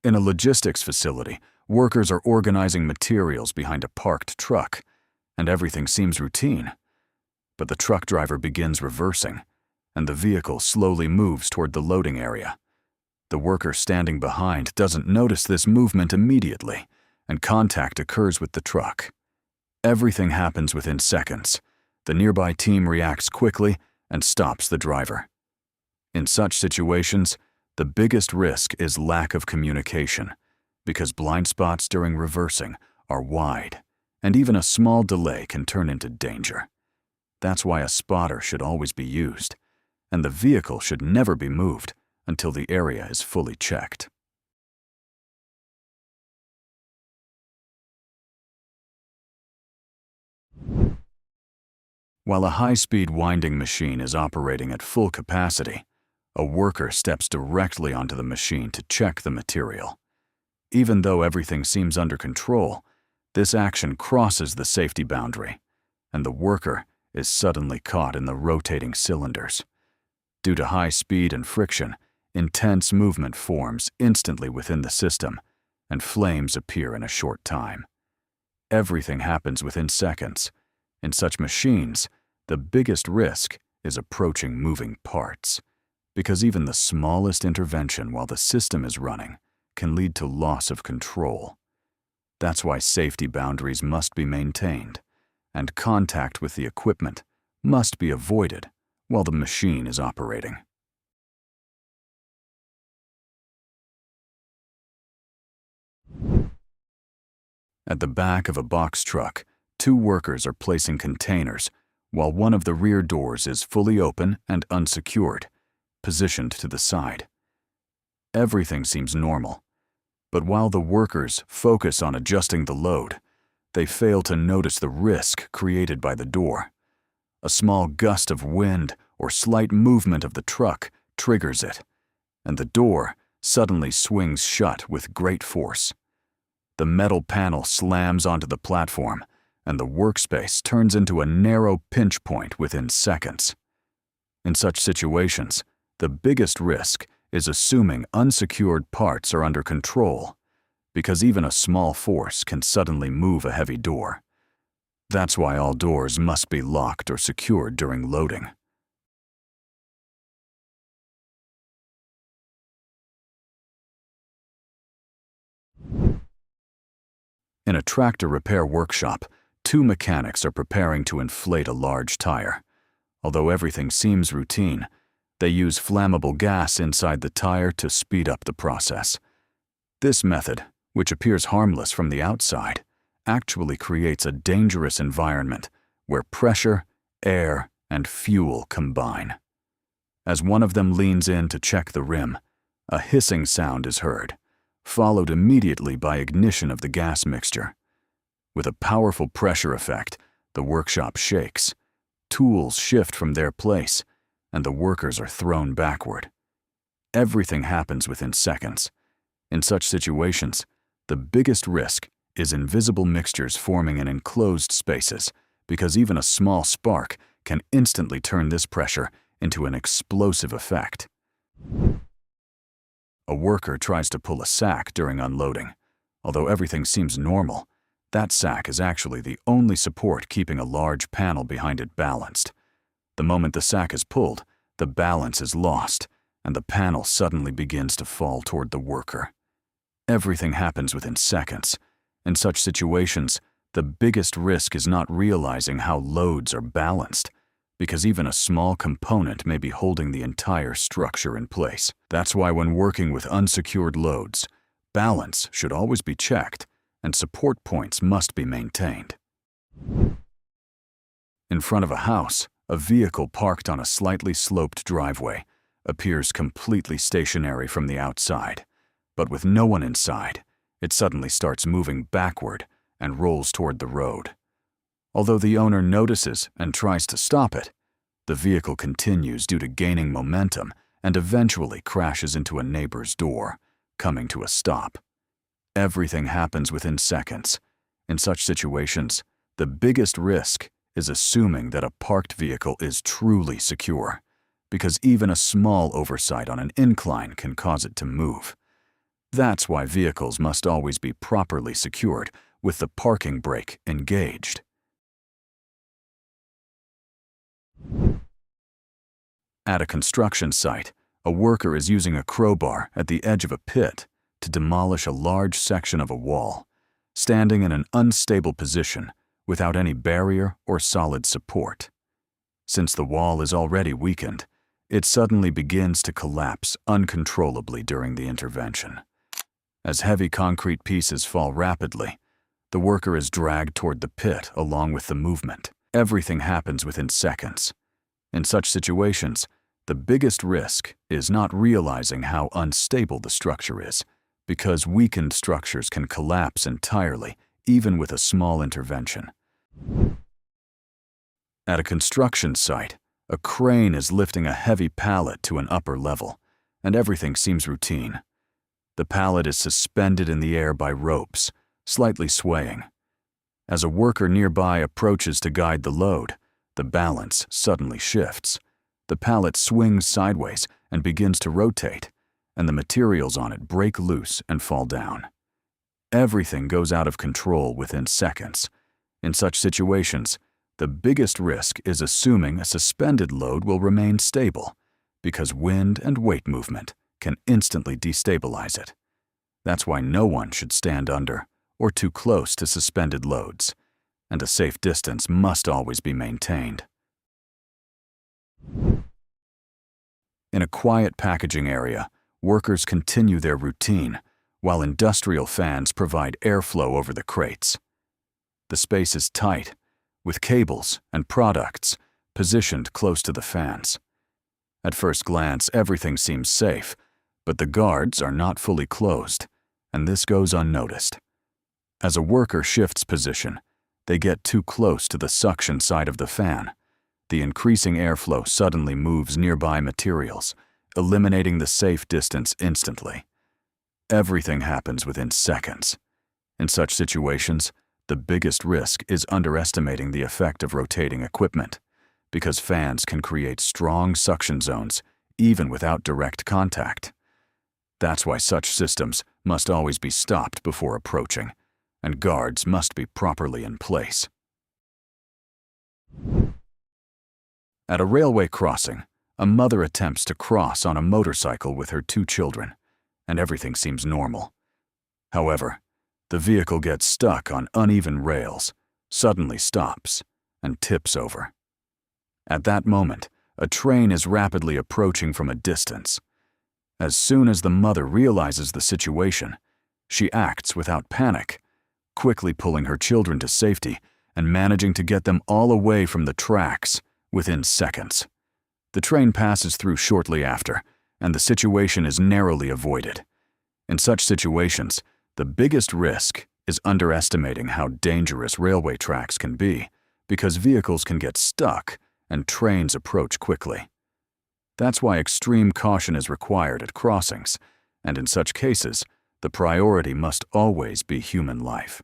In a logistics facility, workers are organizing materials behind a parked truck, and everything seems routine. But the truck driver begins reversing, and the vehicle slowly moves toward the loading area. The worker standing behind doesn't notice this movement immediately, and contact occurs with the truck. Everything happens within seconds. The nearby team reacts quickly and stops the driver. In such situations, the biggest risk is lack of communication, because blind spots during reversing are wide, and even a small delay can turn into danger. That's why a spotter should always be used, and the vehicle should never be moved until the area is fully checked. While a high-speed winding machine is operating at full capacity, a worker steps directly onto the machine to check the material. Even though everything seems under control, this action crosses the safety boundary, and the worker is suddenly caught in the rotating cylinders. Due to high speed and friction, intense movement forms instantly within the system, and flames appear in a short time. Everything happens within seconds. In such machines, the biggest risk is approaching moving parts, because even the smallest intervention while the system is running can lead to loss of control. That's why safety boundaries must be maintained, and contact with the equipment must be avoided while the machine is operating. At the back of a box truck, 2 workers are placing containers, while one of the rear doors is fully open and unsecured, positioned to the side. Everything seems normal, but while the workers focus on adjusting the load, they fail to notice the risk created by the door. A small gust of wind or slight movement of the truck triggers it, and the door suddenly swings shut with great force. The metal panel slams onto the platform, and the workspace turns into a narrow pinch point within seconds. In such situations, the biggest risk is assuming unsecured parts are under control, because even a small force can suddenly move a heavy door. That's why all doors must be locked or secured during loading. In a tractor repair workshop, 2 mechanics are preparing to inflate a large tire. Although everything seems routine, they use flammable gas inside the tire to speed up the process. This method, which appears harmless from the outside, actually creates a dangerous environment where pressure, air, and fuel combine. As one of them leans in to check the rim, a hissing sound is heard, followed immediately by ignition of the gas mixture. With a powerful pressure effect, the workshop shakes. Tools shift from their place, and the workers are thrown backward. Everything happens within seconds. In such situations, the biggest risk is invisible mixtures forming in enclosed spaces, because even a small spark can instantly turn this pressure into an explosive effect. A worker tries to pull a sack during unloading. Although everything seems normal, that sack is actually the only support keeping a large panel behind it balanced. The moment the sack is pulled, the balance is lost, and the panel suddenly begins to fall toward the worker. Everything happens within seconds. In such situations, the biggest risk is not realizing how loads are balanced, because even a small component may be holding the entire structure in place. That's why when working with unsecured loads, balance should always be checked, and support points must be maintained. In front of a house, a vehicle parked on a slightly sloped driveway appears completely stationary from the outside, but with no one inside, it suddenly starts moving backward and rolls toward the road. Although the owner notices and tries to stop it, the vehicle continues due to gaining momentum and eventually crashes into a neighbor's door, coming to a stop. Everything happens within seconds. In such situations, the biggest risk is assuming that a parked vehicle is truly secure, because even a small oversight on an incline can cause it to move. That's why vehicles must always be properly secured with the parking brake engaged. At a construction site, a worker is using a crowbar at the edge of a pit to demolish a large section of a wall, standing in an unstable position without any barrier or solid support. Since the wall is already weakened, it suddenly begins to collapse uncontrollably during the intervention. As heavy concrete pieces fall rapidly, the worker is dragged toward the pit along with the movement. Everything happens within seconds. In such situations, the biggest risk is not realizing how unstable the structure is, because weakened structures can collapse entirely, even with a small intervention. At a construction site, a crane is lifting a heavy pallet to an upper level, and everything seems routine. The pallet is suspended in the air by ropes, slightly swaying. As a worker nearby approaches to guide the load, the balance suddenly shifts. The pallet swings sideways and begins to rotate, and the materials on it break loose and fall down. Everything goes out of control within seconds. In such situations, the biggest risk is assuming a suspended load will remain stable, because wind and weight movement can instantly destabilize it. That's why no one should stand under or too close to suspended loads, and a safe distance must always be maintained. In a quiet packaging area, workers continue their routine while industrial fans provide airflow over the crates. The space is tight, with cables and products positioned close to the fans. At first glance, everything seems safe, but the guards are not fully closed, and this goes unnoticed. As a worker shifts position, they get too close to the suction side of the fan. The increasing airflow suddenly moves nearby materials, eliminating the safe distance instantly. Everything happens within seconds. In such situations, the biggest risk is underestimating the effect of rotating equipment, because fans can create strong suction zones even without direct contact. That's why such systems must always be stopped before approaching, and guards must be properly in place. At a railway crossing, a mother attempts to cross on a motorcycle with her 2 children, and everything seems normal. However, the vehicle gets stuck on uneven rails, suddenly stops, and tips over. At that moment, a train is rapidly approaching from a distance. As soon as the mother realizes the situation, she acts without panic, quickly pulling her children to safety and managing to get them all away from the tracks within seconds. The train passes through shortly after, and the situation is narrowly avoided. In such situations, the biggest risk is underestimating how dangerous railway tracks can be, because vehicles can get stuck and trains approach quickly. That's why extreme caution is required at crossings, and in such cases, the priority must always be human life.